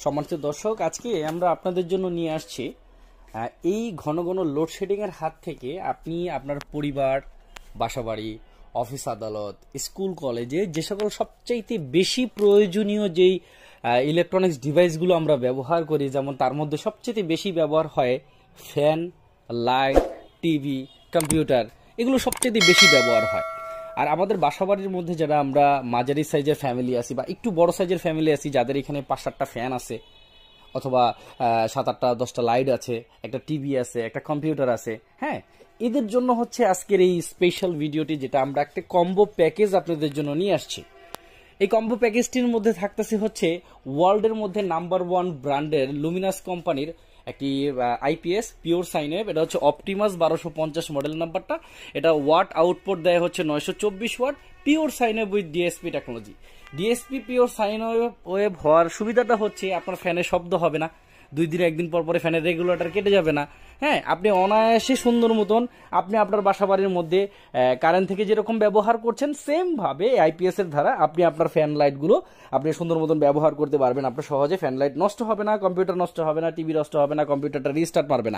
সম্মানিত দর্শক, আজকে আমরা আপনাদের জন্য নিয়ে আসছি এই ঘন ঘন লোডশেডিং এর হাত থেকে আপনি আপনার পরিবার, বাসাবাড়ি, অফিস আদালত, স্কুল কলেজে যে সকল সবচাইতে বেশি প্রয়োজনীয় যেই ইলেকট্রনিক্স ডিভাইসগুলো আমরা ব্যবহার করি, যেমন তার মধ্যে সবচেয়ে বেশি ব্যবহার হয় ফ্যান, লাইট, টিভি, কম্পিউটার, এগুলো সবচেয়ে বেশি ব্যবহার হয়। আর আমাদের বাসাবাড়ির মধ্যে যারা আমরা মাঝারি সাইজের ফ্যামিলি আছি বা একটু বড় সাইজের ফ্যামিলি আছি, যাদের এখানে 5-7টা ফ্যান আছে অথবা 7-8-10টা লাইট আছে, একটা টিভি আছে, একটা কম্পিউটার আছে, হ্যাঁ, এদের জন্য হচ্ছে আজকের এই স্পেশাল ভিডিওটি, যেটা আমরা একটা কম্বো প্যাকেজ আপনাদের জন্য নিয়ে আসছি। এই কম্বো প্যাকেজটির মধ্যে থাকতেছে হচ্ছে ওয়ার্ল্ডের মধ্যে নাম্বার 1 ব্র্যান্ডের লুমিনাস কোম্পানির একটি আইপিএস পিওর সাইন ওয়েভ। এটা হচ্ছে অপটিমাস 1250 মডেল নাম্বারটা। এটা ওয়াট আউটপুট দেয় হচ্ছে 924 watt, pure sine wave with DSP technology. DSP pure sine wave হওয়ার সুবিধাটা হচ্ছে আপনার ফ্যানে শব্দ হবে না, 2 দিন 1 দিন পর পরে ফ্যানের রেগুলেটর কেটে যাবে না, হ্যাঁ, আপনি অনায়াসে সুন্দর মতন আপনি আপনার বাসাবাড়ির মধ্যে কারেন্ট থেকে যেরকম ব্যবহার করছেন, সেম ভাবে আইপিএস এর দ্বারা আপনি আপনার ফ্যান লাইটগুলো আপনি সুন্দর মতন ব্যবহার করতে পারবেন। আপনার সহজে ফ্যান লাইট নষ্ট হবে না, কম্পিউটার নষ্ট হবে না, টিভি নষ্ট হবে না, কম্পিউটারটা রিস্টার্ট পারবে না।